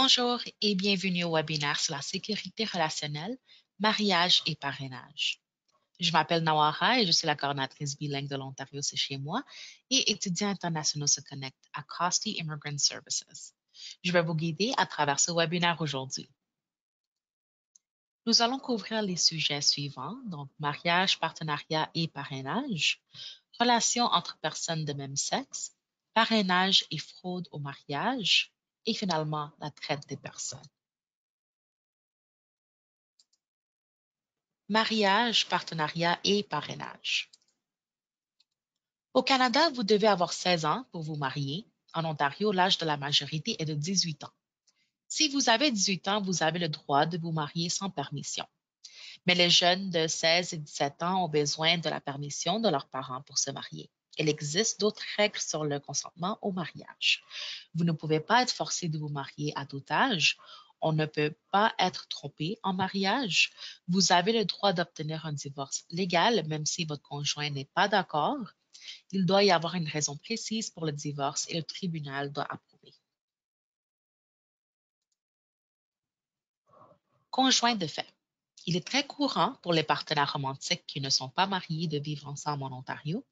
Bonjour et bienvenue au webinaire sur la sécurité relationnelle, mariage et parrainage. Je m'appelle Nawara et je suis la coordinatrice bilingue de l'Ontario, c'est chez moi, et étudiants internationaux se connectent à Costi Immigrant Services. Je vais vous guider à travers ce webinaire aujourd'hui. Nous allons couvrir les sujets suivants, donc mariage, partenariat et parrainage, relations entre personnes de même sexe, parrainage et fraude au mariage, et finalement la traite des personnes. Mariage, partenariat et parrainage. Au Canada, vous devez avoir 16 ans pour vous marier. En Ontario, l'âge de la majorité est de 18 ans. Si vous avez 18 ans, vous avez le droit de vous marier sans permission. Mais les jeunes de 16 et 17 ans ont besoin de la permission de leurs parents pour se marier. Il existe d'autres règles sur le consentement au mariage. Vous ne pouvez pas être forcé de vous marier à tout âge. On ne peut pas être trompé en mariage. Vous avez le droit d'obtenir un divorce légal, même si votre conjoint n'est pas d'accord. Il doit y avoir une raison précise pour le divorce et le tribunal doit approuver. Conjoint de fait. Il est très courant pour les partenaires romantiques qui ne sont pas mariés de vivre ensemble en Ontario.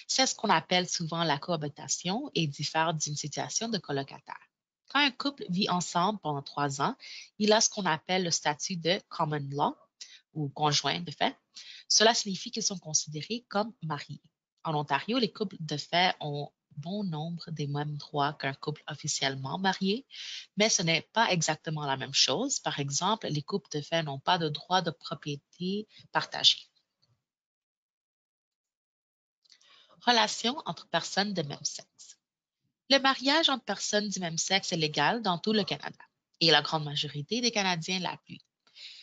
C'est ce qu'on appelle souvent la cohabitation et diffère d'une situation de colocataire. Quand un couple vit ensemble pendant 3 ans, il a ce qu'on appelle le statut de common law ou conjoint de fait. Cela signifie qu'ils sont considérés comme mariés. En Ontario, les couples de fait ont bon nombre des mêmes droits qu'un couple officiellement marié, mais ce n'est pas exactement la même chose. Par exemple, les couples de fait n'ont pas de droit de propriété partagé. Relations entre personnes de même sexe. Le mariage entre personnes du même sexe est légal dans tout le Canada et la grande majorité des Canadiens l'appuient.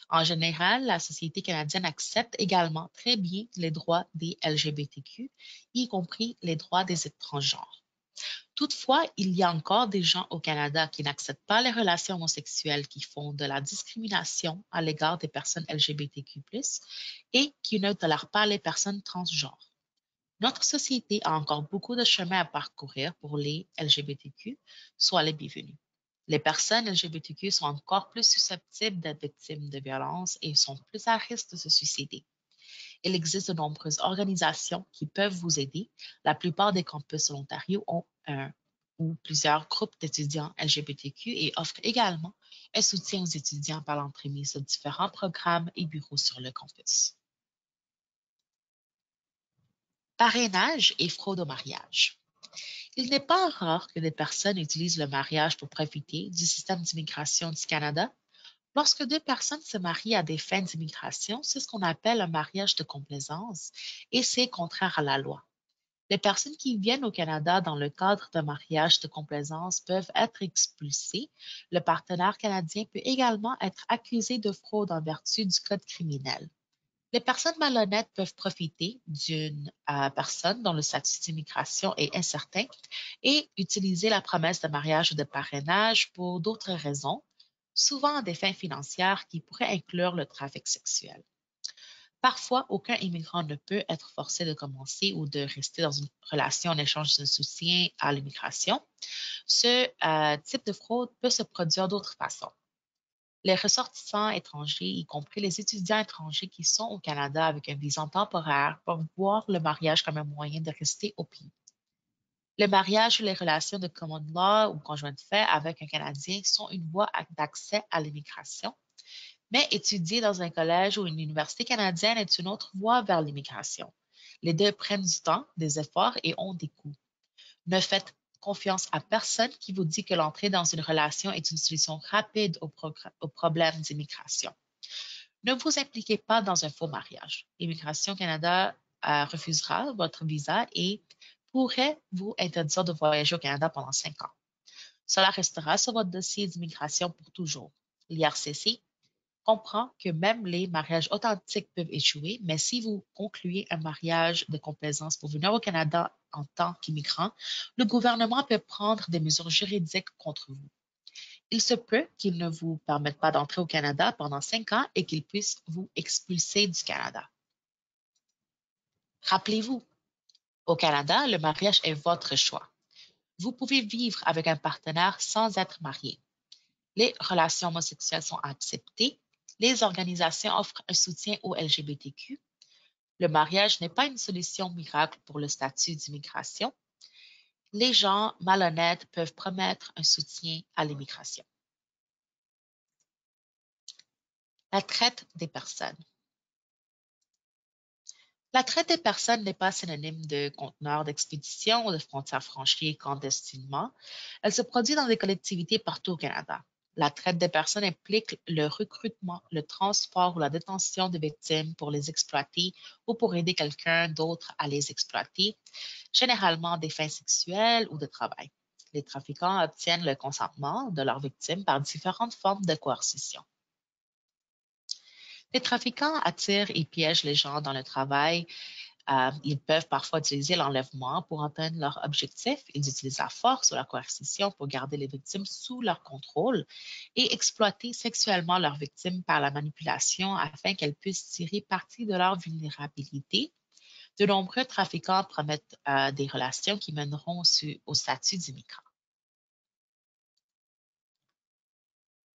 En général, la société canadienne accepte également très bien les droits des LGBTQ, y compris les droits des transgenres. Toutefois, il y a encore des gens au Canada qui n'acceptent pas les relations homosexuelles, qui font de la discrimination à l'égard des personnes LGBTQ+, et qui ne tolèrent pas les personnes transgenres. Notre société a encore beaucoup de chemin à parcourir pour les LGBTQ, soit les bienvenus. Les personnes LGBTQ sont encore plus susceptibles d'être victimes de violences et sont plus à risque de se suicider. Il existe de nombreuses organisations qui peuvent vous aider. La plupart des campus de l'Ontario ont un ou plusieurs groupes d'étudiants LGBTQ et offrent également un soutien aux étudiants par l'entremise de différents programmes et bureaux sur le campus. Parrainage et fraude au mariage. Il n'est pas rare que des personnes utilisent le mariage pour profiter du système d'immigration du Canada. Lorsque deux personnes se marient à des fins d'immigration, c'est ce qu'on appelle un mariage de complaisance et c'est contraire à la loi. Les personnes qui viennent au Canada dans le cadre d'un mariage de complaisance peuvent être expulsées. Le partenaire canadien peut également être accusé de fraude en vertu du code criminel. Les personnes malhonnêtes peuvent profiter d'une personne dont le statut d'immigration est incertain et utiliser la promesse de mariage ou de parrainage pour d'autres raisons, souvent à des fins financières qui pourraient inclure le trafic sexuel. Parfois, aucun immigrant ne peut être forcé de commencer ou de rester dans une relation en échange d'un soutien à l'immigration. Ce type de fraude peut se produire d'autres façons. Les ressortissants étrangers, y compris les étudiants étrangers qui sont au Canada avec un visa temporaire, peuvent voir le mariage comme un moyen de rester au pays. Le mariage ou les relations de common law ou conjoint de fait avec un Canadien sont une voie d'accès à l'immigration, mais étudier dans un collège ou une université canadienne est une autre voie vers l'immigration. Les deux prennent du temps, des efforts et ont des coûts. Ne faites confiance à personne qui vous dit que l'entrée dans une relation est une solution rapide aux problèmes d'immigration. Ne vous impliquez pas dans un faux mariage. Immigration Canada refusera votre visa et pourrait vous interdire de voyager au Canada pendant 5 ans. Cela restera sur votre dossier d'immigration pour toujours. L'IRCC comprend que même les mariages authentiques peuvent échouer, mais si vous concluez un mariage de complaisance pour venir au Canada en tant qu'immigrant, le gouvernement peut prendre des mesures juridiques contre vous. Il se peut qu'il ne vous permette pas d'entrer au Canada pendant 5 ans et qu'il puisse vous expulser du Canada. Rappelez-vous, au Canada, le mariage est votre choix. Vous pouvez vivre avec un partenaire sans être marié. Les relations homosexuelles sont acceptées. Les organisations offrent un soutien aux LGBTQ. Le mariage n'est pas une solution miracle pour le statut d'immigration. Les gens malhonnêtes peuvent promettre un soutien à l'immigration. La traite des personnes. La traite des personnes n'est pas synonyme de conteneurs d'expédition ou de frontières franchies clandestinement. Elle se produit dans des collectivités partout au Canada. La traite des personnes implique le recrutement, le transport ou la détention de victimes pour les exploiter ou pour aider quelqu'un d'autre à les exploiter, généralement à des fins sexuelles ou de travail. Les trafiquants obtiennent le consentement de leurs victimes par différentes formes de coercition. Les trafiquants attirent et piègent les gens dans le travail. Ils peuvent parfois utiliser l'enlèvement pour atteindre leur objectif. Ils utilisent la force ou la coercition pour garder les victimes sous leur contrôle et exploiter sexuellement leurs victimes par la manipulation afin qu'elles puissent tirer parti de leur vulnérabilité. De nombreux trafiquants promettent des relations qui mèneront au statut d'immigrant.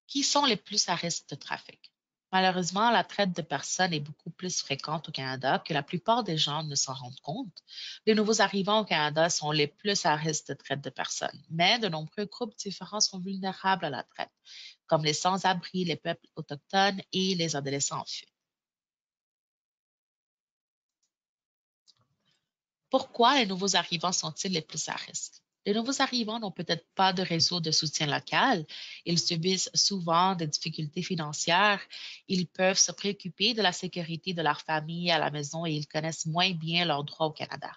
Qui sont les plus à risque de trafic? Malheureusement, la traite de personnes est beaucoup plus fréquente au Canada que la plupart des gens ne s'en rendent compte. Les nouveaux arrivants au Canada sont les plus à risque de traite de personnes, mais de nombreux groupes différents sont vulnérables à la traite, comme les sans-abri, les peuples autochtones et les adolescents en fuite. Pourquoi les nouveaux arrivants sont-ils les plus à risque? Les nouveaux arrivants n'ont peut-être pas de réseau de soutien local. Ils subissent souvent des difficultés financières. Ils peuvent se préoccuper de la sécurité de leur famille à la maison et ils connaissent moins bien leurs droits au Canada.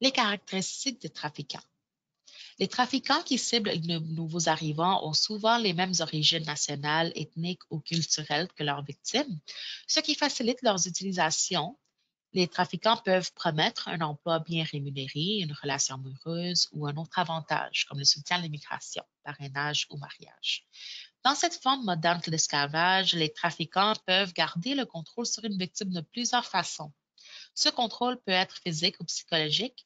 Les caractéristiques des trafiquants. Les trafiquants qui ciblent les nouveaux arrivants ont souvent les mêmes origines nationales, ethniques ou culturelles que leurs victimes, ce qui facilite leurs utilisations. Les trafiquants peuvent promettre un emploi bien rémunéré, une relation amoureuse ou un autre avantage, comme le soutien à l'immigration, parrainage ou mariage. Dans cette forme moderne de l'esclavage, les trafiquants peuvent garder le contrôle sur une victime de plusieurs façons. Ce contrôle peut être physique ou psychologique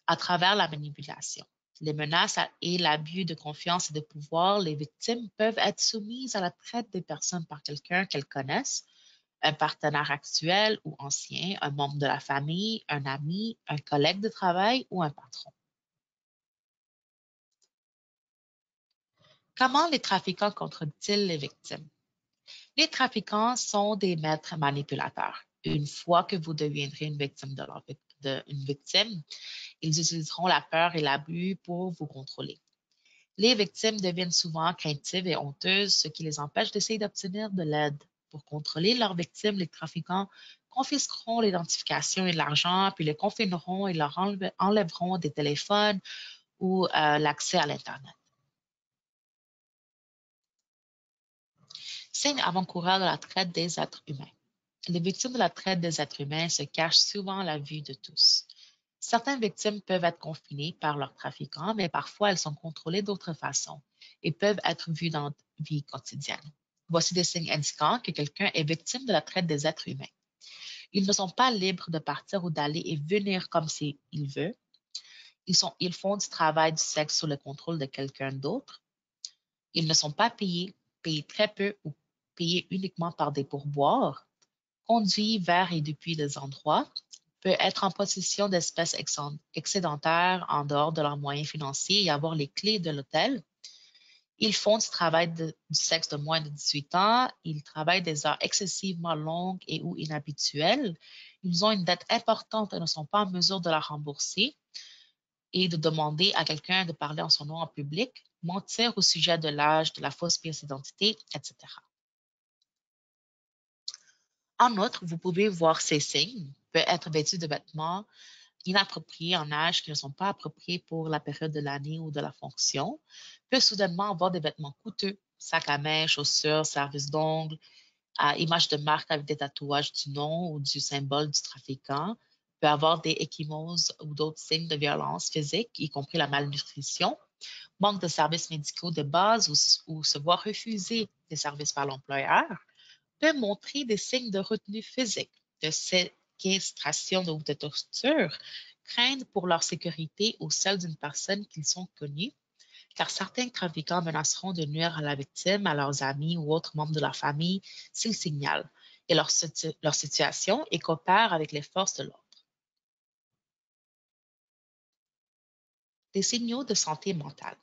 à travers la manipulation. Les menaces et l'abus de confiance et de pouvoir, les victimes peuvent être soumises à la traite des personnes par quelqu'un qu'elles connaissent, un partenaire actuel ou ancien, un membre de la famille, un ami, un collègue de travail ou un patron. Comment les trafiquants contrôlent-ils les victimes? Les trafiquants sont des maîtres manipulateurs. Une fois que vous deviendrez une victime une victime, ils utiliseront la peur et l'abus pour vous contrôler. Les victimes deviennent souvent craintives et honteuses, ce qui les empêche d'essayer d'obtenir de l'aide. Pour contrôler leurs victimes, les trafiquants confisqueront l'identification et l'argent, puis les confineront et leur enlèveront des téléphones ou l'accès à l'Internet. Signe avant-coureur de la traite des êtres humains. Les victimes de la traite des êtres humains se cachent souvent à la vue de tous. Certaines victimes peuvent être confinées par leurs trafiquants, mais parfois elles sont contrôlées d'autres façons et peuvent être vues dans la vie quotidienne. Voici des signes indiquant que quelqu'un est victime de la traite des êtres humains. Ils ne sont pas libres de partir ou d'aller et venir comme s'ils veulent. Ils font du travail du sexe sous le contrôle de quelqu'un d'autre. Ils ne sont pas payés très peu ou payés uniquement par des pourboires, conduits vers et depuis des endroits, peut être en possession d'espèces excédentaires en dehors de leurs moyens financiers et avoir les clés de l'hôtel. Ils font du travail du sexe de moins de 18 ans. Ils travaillent des heures excessivement longues et ou inhabituelles. Ils ont une dette importante et ne sont pas en mesure de la rembourser et de demander à quelqu'un de parler en son nom en public, mentir au sujet de l'âge, de la fausse pièce d'identité, etc. En outre, vous pouvez voir ces signes, peut être vêtu de vêtements inappropriés en âge qui ne sont pas appropriés pour la période de l'année ou de la fonction, peut soudainement avoir des vêtements coûteux, sacs à main, chaussures, services d'ongles, à images de marque avec des tatouages du nom ou du symbole du trafiquant, peut avoir des ecchymoses ou d'autres signes de violence physique, y compris la malnutrition, manque de services médicaux de base ou se voir refuser des services par l'employeur, peut montrer des signes de retenue physique, de séquestration ou de torture craignent pour leur sécurité ou celle d'une personne qu'ils sont connus, car certains trafiquants menaceront de nuire à la victime, à leurs amis ou autres membres de leur famille s'ils signalent et leur situation et coopèrent avec les forces de l'ordre. Des signaux de santé mentale.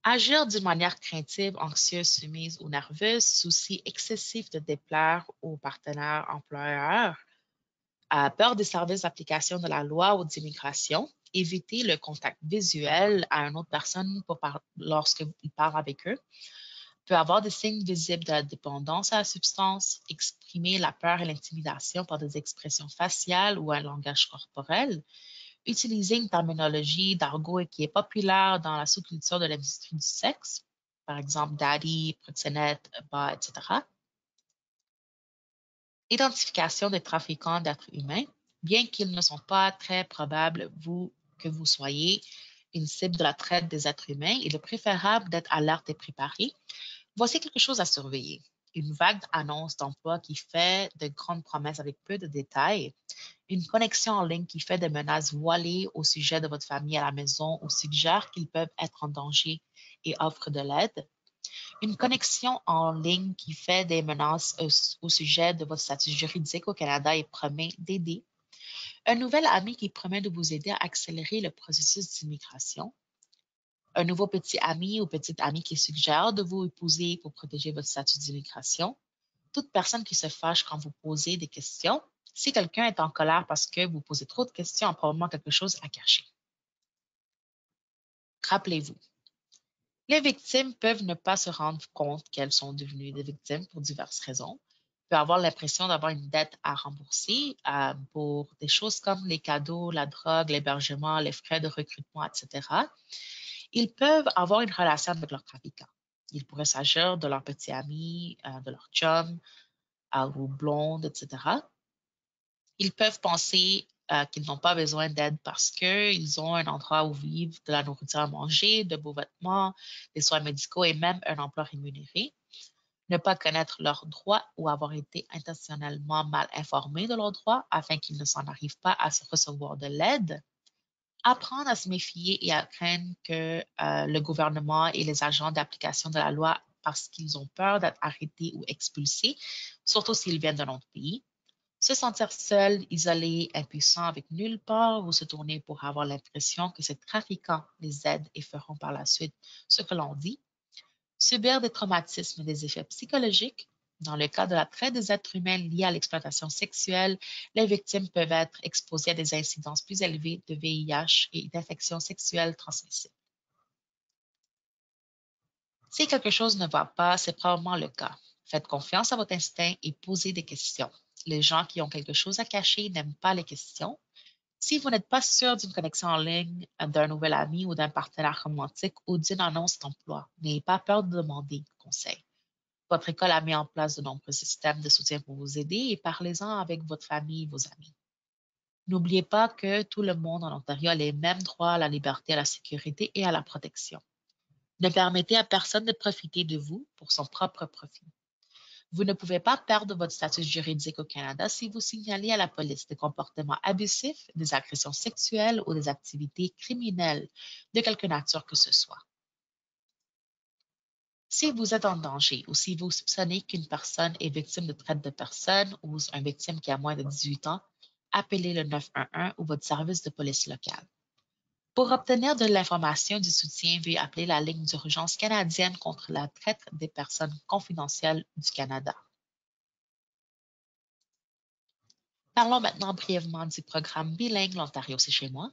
Agir d'une manière craintive, anxieuse, soumise ou nerveuse, souci excessif de déplaire aux partenaires employeurs, peur des services d'application de la loi ou d'immigration, éviter le contact visuel à une autre personne lorsqu'il parle avec eux, peut avoir des signes visibles de la dépendance à la substance, exprimer la peur et l'intimidation par des expressions faciales ou un langage corporel, utiliser une terminologie d'argot qui est populaire dans la sous-culture de l'industrie du sexe, par exemple daddy, proxénète, bas, etc. Identification des trafiquants d'êtres humains, bien qu'ils ne sont pas très probables que vous soyez une cible de la traite des êtres humains, il est préférable d'être alerte et préparé. Voici quelque chose à surveiller. Une vague annonce d'emploi qui fait de grandes promesses avec peu de détails, une connexion en ligne qui fait des menaces voilées au sujet de votre famille à la maison ou suggère qu'ils peuvent être en danger et offre de l'aide, une connexion en ligne qui fait des menaces au sujet de votre statut juridique au Canada et promet d'aider, un nouvel ami qui promet de vous aider à accélérer le processus d'immigration, un nouveau petit ami ou petite amie qui suggère de vous épouser pour protéger votre statut d'immigration, toute personne qui se fâche quand vous posez des questions. Si quelqu'un est en colère parce que vous posez trop de questions, a probablement quelque chose à cacher. Rappelez-vous, les victimes peuvent ne pas se rendre compte qu'elles sont devenues des victimes pour diverses raisons. Peuvent avoir l'impression d'avoir une dette à rembourser pour des choses comme les cadeaux, la drogue, l'hébergement, les frais de recrutement, etc. Ils peuvent avoir une relation avec leur trafiquant. Il pourrait s'agir de leur petit ami, de leur chum ou blonde, etc. Ils peuvent penser qu'ils n'ont pas besoin d'aide parce qu'ils ont un endroit où vivre, de la nourriture à manger, de beaux vêtements, des soins médicaux et même un emploi rémunéré. Ne pas connaître leurs droits ou avoir été intentionnellement mal informés de leurs droits afin qu'ils ne s'en arrivent pas à recevoir de l'aide. Apprendre à se méfier et à craindre que le gouvernement et les agents d'application de la loi parce qu'ils ont peur d'être arrêtés ou expulsés, surtout s'ils viennent d'un autre pays. Se sentir seul, isolé, impuissant avec nulle part ou se tourner pour avoir l'impression que ces trafiquants les aident et feront par la suite ce que l'on dit. Subir des traumatismes et des effets psychologiques. Dans le cas de la traite des êtres humains liés à l'exploitation sexuelle, les victimes peuvent être exposées à des incidences plus élevées de VIH et d'infections sexuelles transmissibles. Si quelque chose ne va pas, c'est probablement le cas. Faites confiance à votre instinct et posez des questions. Les gens qui ont quelque chose à cacher n'aiment pas les questions. Si vous n'êtes pas sûr d'une connexion en ligne, d'un nouvel ami ou d'un partenaire romantique ou d'une annonce d'emploi, n'ayez pas peur de demander conseil. Votre école a mis en place de nombreux systèmes de soutien pour vous aider et parlez-en avec votre famille et vos amis. N'oubliez pas que tout le monde en Ontario a les mêmes droits à la liberté, à la sécurité et à la protection. Ne permettez à personne de profiter de vous pour son propre profit. Vous ne pouvez pas perdre votre statut juridique au Canada si vous signalez à la police des comportements abusifs, des agressions sexuelles ou des activités criminelles de quelque nature que ce soit. Si vous êtes en danger ou si vous soupçonnez qu'une personne est victime de traite de personnes ou une victime qui a moins de 18 ans, appelez le 911 ou votre service de police local. Pour obtenir de l'information et du soutien, veuillez appeler la ligne d'urgence canadienne contre la traite des personnes confidentielles du Canada. Parlons maintenant brièvement du programme bilingue L'Ontario, c'est chez moi.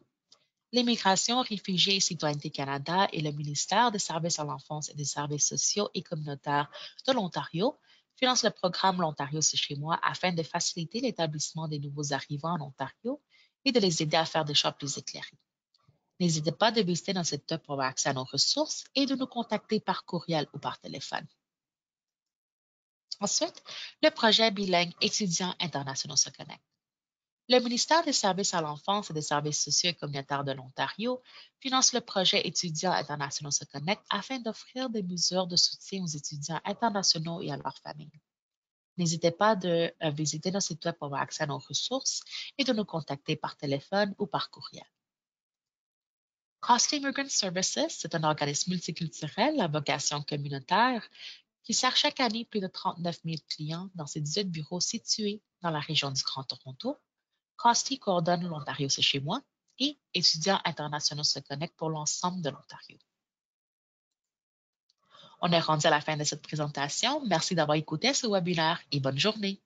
L'Immigration, Réfugiés et Citoyenneté Canada et le ministère des Services à l'enfance et des Services sociaux et communautaires de l'Ontario financent le programme L'Ontario, c'est chez moi afin de faciliter l'établissement des nouveaux arrivants en Ontario et de les aider à faire des choix plus éclairés. N'hésitez pas de visiter notre site web pour avoir accès à nos ressources et de nous contacter par courriel ou par téléphone. Ensuite, le projet bilingue étudiants internationaux se connecte. Le ministère des Services à l'enfance et des Services sociaux et communautaires de l'Ontario finance le projet Étudiants internationaux se connectent afin d'offrir des mesures de soutien aux étudiants internationaux et à leurs familles. N'hésitez pas de visiter notre site web pour avoir accès à nos ressources et de nous contacter par téléphone ou par courriel. Cost Immigrant Services, c'est un organisme multiculturel à vocation communautaire qui sert chaque année plus de 39 000 clients dans ses 18 bureaux situés dans la région du Grand Toronto. Costi coordonne l'Ontario, c'est chez moi, et étudiants internationaux se connectent pour l'ensemble de l'Ontario. On est rendu à la fin de cette présentation. Merci d'avoir écouté ce webinaire et bonne journée.